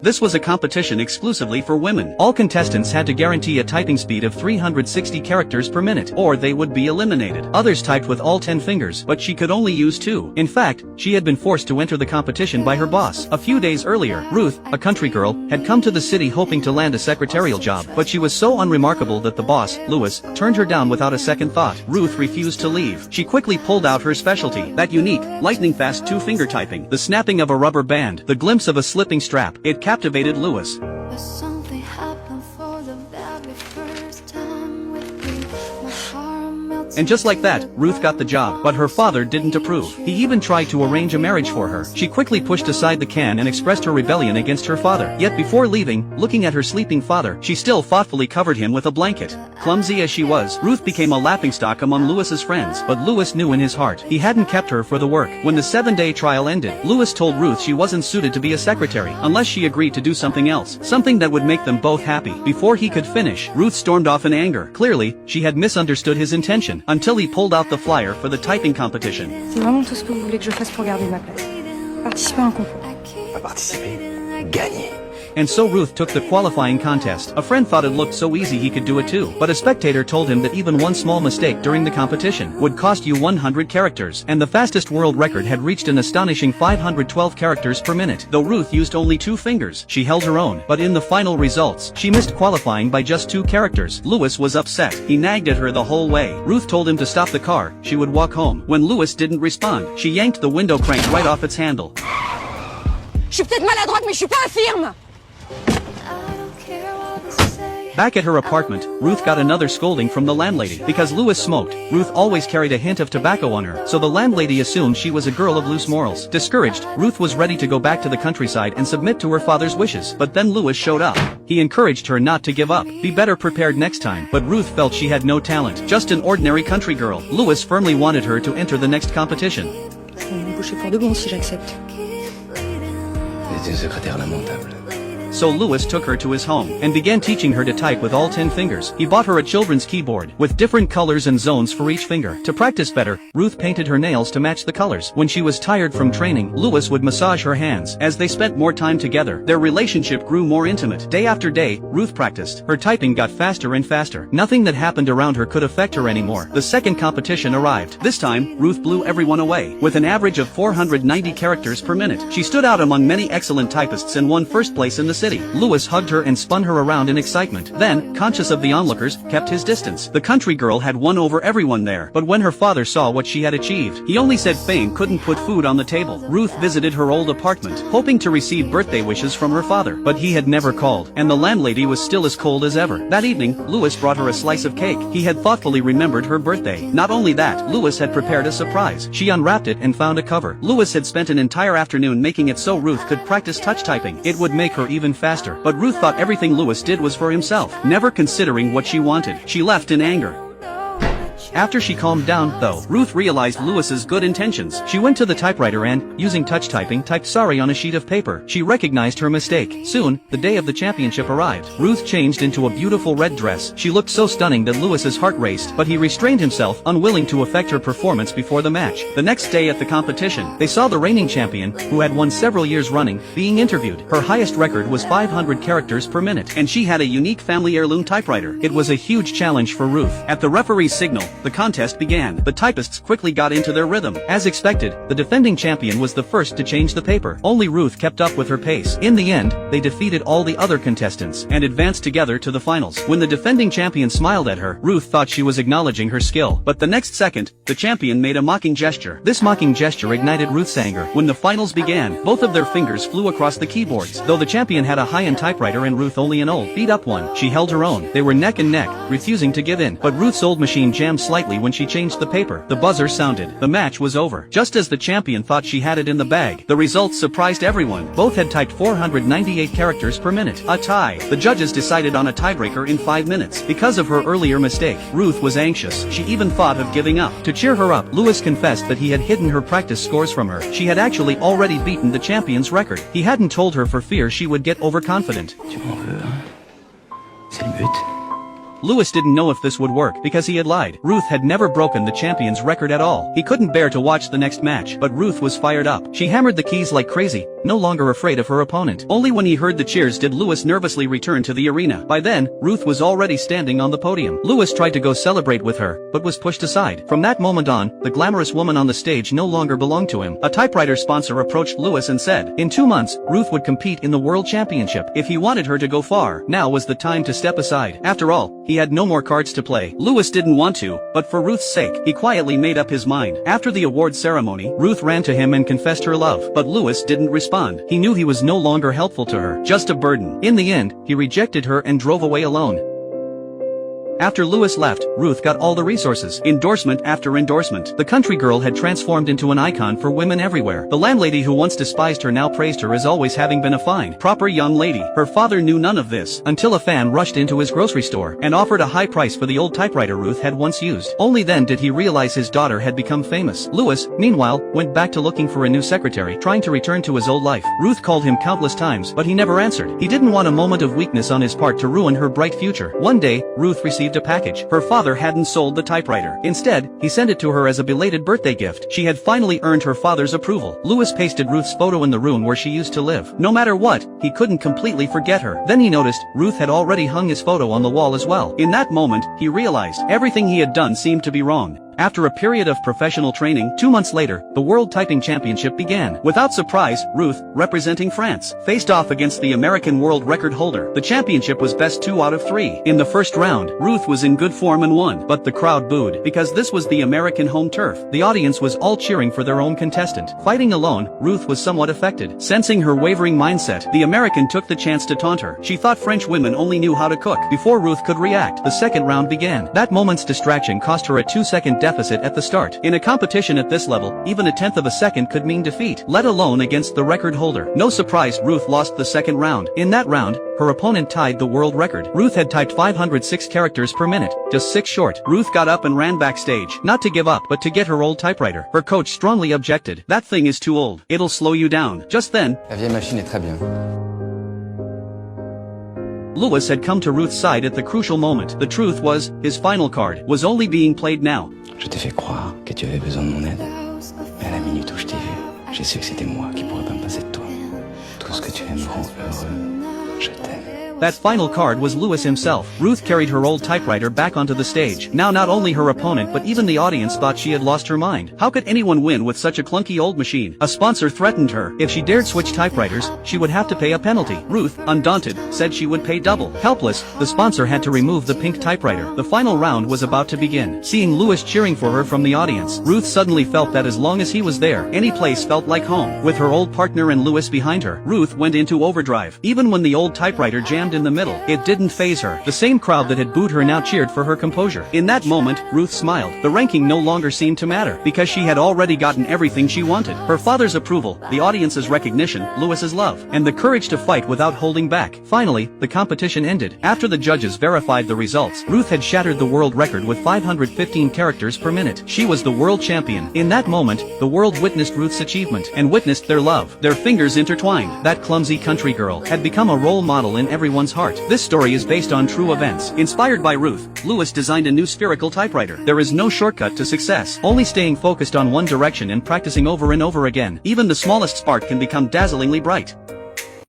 This was a competition exclusively for women. All contestants had to guarantee a typing speed of 360 characters per minute, or they would be eliminated. Others typed with all 10 fingers, but she could only use 2. In fact, she had been forced to enter the competition by her boss. A few days earlier, Ruth, a country girl, had come to the city hoping to land a secretarial job, but she was so unremarkable that the boss, Louis, turned her down without a second thought. Ruth refused to leave. She quickly pulled out her specialty, that unique, lightning-fast 2-finger typing. The snapping of a rubber band, the glimpse of a slipping strap, it captivated Louis. And just like that, Ruth got the job, but her father didn't approve. He even tried to arrange a marriage for her. She quickly pushed aside the can and expressed her rebellion against her father. Yet before leaving, looking at her sleeping father, she still thoughtfully covered him with a blanket. Clumsy as she was, Ruth became a laughingstock among Louis's friends, but Louis knew in his heart, he hadn't kept her for the work. When the 7-day trial ended, Louis told Ruth she wasn't suited to be a secretary, unless she agreed to do something else, something that would make them both happy. Before he could finish, Ruth stormed off in anger. Clearly, she had misunderstood his intention, until he pulled out the flyer for the typing competition. C'est vraiment tout ce que vous voulez que je fasse pour garder ma place. Participer à un concours. Pas participer, gagner. And so Ruth took the qualifying contest. A friend thought it looked so easy he could do it too, but a spectator told him that even one small mistake during the competition would cost you 100 characters, and the fastest world record had reached an astonishing 512 characters per minute. Though Ruth used only 2 fingers, she held her own, but in the final results, she missed qualifying by just 2 characters. Louis was upset. He nagged at her the whole way. Ruth told him to stop the car, she would walk home. When Louis didn't respond, she yanked the window crank right off its handle. Je suis peut-être maladroite, mais je suis pas infirme! Back at her apartment, Ruth got another scolding from the landlady. Because Louis smoked, Ruth always carried a hint of tobacco on her, so the landlady assumed she was a girl of loose morals. Discouraged, Ruth was ready to go back to the countryside and submit to her father's wishes. But then Louis showed up. He encouraged her not to give up, be better prepared next time. But Ruth felt she had no talent, just an ordinary country girl. Louis firmly wanted her to enter the next competition. Je vais m'embaucher pour de bon si j'accepte. J'étais secrétaire lamentable. So Louis took her to his home, and began teaching her to type with all 10 fingers. He bought her a children's keyboard, with different colors and zones for each finger. To practice better, Ruth painted her nails to match the colors. When she was tired from training, Louis would massage her hands. As they spent more time together, their relationship grew more intimate. Day after day, Ruth practiced. Her typing got faster and faster. Nothing that happened around her could affect her anymore. The second competition arrived. This time, Ruth blew everyone away, with an average of 490 characters per minute. She stood out among many excellent typists and won first place in the city. Louis hugged her and spun her around in excitement. Then, conscious of the onlookers, kept his distance. The country girl had won over everyone there, but when her father saw what she had achieved, he only said fame couldn't put food on the table. Ruth visited her old apartment, hoping to receive birthday wishes from her father, but he had never called, and the landlady was still as cold as ever. That evening, Louis brought her a slice of cake. He had thoughtfully remembered her birthday. Not only that, Louis had prepared a surprise. She unwrapped it and found a cover. Louis had spent an entire afternoon making it so Ruth could practice touch typing. It would make her even faster. But Ruth thought everything Louis did was for himself, never considering what she wanted. She left in anger. After she calmed down, though, Ruth realized Louis's good intentions. She went to the typewriter and, using touch typing, typed sorry on a sheet of paper. She recognized her mistake. Soon, the day of the championship arrived. Ruth changed into a beautiful red dress. She looked so stunning that Louis's heart raced, but he restrained himself, unwilling to affect her performance before the match. The next day at the competition, they saw the reigning champion, who had won several years running, being interviewed. Her highest record was 500 characters per minute, and she had a unique family heirloom typewriter. It was a huge challenge for Ruth. At the referee's signal, the contest began. The typists quickly got into their rhythm. As expected, the defending champion was the first to change the paper. Only Ruth kept up with her pace. In the end, they defeated all the other contestants, and advanced together to the finals. When the defending champion smiled at her, Ruth thought she was acknowledging her skill. But the next second, the champion made a mocking gesture. This mocking gesture ignited Ruth's anger. When the finals began, both of their fingers flew across the keyboards. Though the champion had a high-end typewriter and Ruth only an old, beat-up one, she held her own. They were neck and neck, refusing to give in. But Ruth's old machine jammed slightly when she changed the paper. The buzzer sounded. The match was over. Just as the champion thought she had it in the bag, the results surprised everyone. Both had typed 498 characters per minute. A tie. The judges decided on a tiebreaker in 5 minutes. Because of her earlier mistake, Ruth was anxious. She even thought of giving up. To cheer her up, Louis confessed that he had hidden her practice scores from her. She had actually already beaten the champion's record. He hadn't told her for fear she would get overconfident. Tu m'en veux, hein? C'est le but. Louis didn't know if this would work, because he had lied. Ruth had never broken the champion's record at all. He couldn't bear to watch the next match, but Ruth was fired up. She hammered the keys like crazy, no longer afraid of her opponent. Only when he heard the cheers did Louis nervously return to the arena. By then, Ruth was already standing on the podium. Louis tried to go celebrate with her, but was pushed aside. From that moment on, the glamorous woman on the stage no longer belonged to him. A typewriter sponsor approached Louis and said, in 2 months, Ruth would compete in the World Championship. If he wanted her to go far, now was the time to step aside. After all, he had no more cards to play. Louis didn't want to, but for Ruth's sake, he quietly made up his mind. After the award ceremony, Ruth ran to him and confessed her love, but Louis didn't respond. He knew he was no longer helpful to her, just a burden. In the end, he rejected her and drove away alone. After Louis left, Ruth got all the resources. Endorsement after endorsement. The country girl had transformed into an icon for women everywhere. The landlady who once despised her now praised her as always having been a fine, proper young lady. Her father knew none of this, until a fan rushed into his grocery store and offered a high price for the old typewriter Ruth had once used. Only then did he realize his daughter had become famous. Louis, meanwhile, went back to looking for a new secretary, trying to return to his old life. Ruth called him countless times, but he never answered. He didn't want a moment of weakness on his part to ruin her bright future. One day, Ruth received a package. Her father hadn't sold the typewriter. Instead, he sent it to her as a belated birthday gift. She had finally earned her father's approval. Louis pasted Ruth's photo in the room where she used to live. No matter what, he couldn't completely forget her. Then he noticed, Ruth had already hung his photo on the wall as well. In that moment, he realized, everything he had done seemed to be wrong. After a period of professional training, 2 months later, the World Typing Championship began. Without surprise, Ruth, representing France, faced off against the American world record holder. The championship was best 2 out of 3. In the first round, Ruth was in good form and won, but the crowd booed, because this was the American home turf. The audience was all cheering for their own contestant. Fighting alone, Ruth was somewhat affected. Sensing her wavering mindset, the American took the chance to taunt her. She thought French women only knew how to cook. Before Ruth could react, the second round began. That moment's distraction cost her a 2-second deficit at the start. In a competition at this level, even a 1/10 of a second could mean defeat, let alone against the record holder. No surprise Ruth lost the second round. In that round, her opponent tied the world record. Ruth had typed 506 characters per minute, just 6 short. Ruth got up and ran backstage, not to give up, but to get her old typewriter. Her coach strongly objected. That thing is too old. It'll slow you down. Just then, La vieille machine est très bien. Louis had come to Ruth's side at the crucial moment. The truth was, his final card was only being played now. Je t'ai fait croire que tu avais besoin de mon aide. Mais à la minute où je t'ai vu, j'ai su que c'était moi qui pourrais pas me passer de toi. Tout ce que tu es me rend heureux. Je t'aime. That final card was Louis himself. Ruth carried her old typewriter back onto the stage. Now not only her opponent but even the audience thought she had lost her mind. How could anyone win with such a clunky old machine? A sponsor threatened her. If she dared switch typewriters, she would have to pay a penalty. Ruth, undaunted, said she would pay double. Helpless, the sponsor had to remove the pink typewriter. The final round was about to begin. Seeing Louis cheering for her from the audience, Ruth suddenly felt that as long as he was there, any place felt like home. With her old partner and Louis behind her, Ruth went into overdrive. Even when the old typewriter jammed in the middle, it didn't faze her. The same crowd that had booed her now cheered for her composure. In that moment, Ruth smiled. The ranking no longer seemed to matter, because she had already gotten everything she wanted. Her father's approval, the audience's recognition, Louis's love, and the courage to fight without holding back. Finally, the competition ended. After the judges verified the results, Ruth had shattered the world record with 515 characters per minute. She was the world champion. In that moment, the world witnessed Ruth's achievement, and witnessed their love. Their fingers intertwined. That clumsy country girl had become a role model in everyone's heart. This story is based on true events. Inspired by Ruth, Louis designed a new spherical typewriter. There is no shortcut to success, only staying focused on one direction and practicing over and over again. Even the smallest spark can become dazzlingly bright.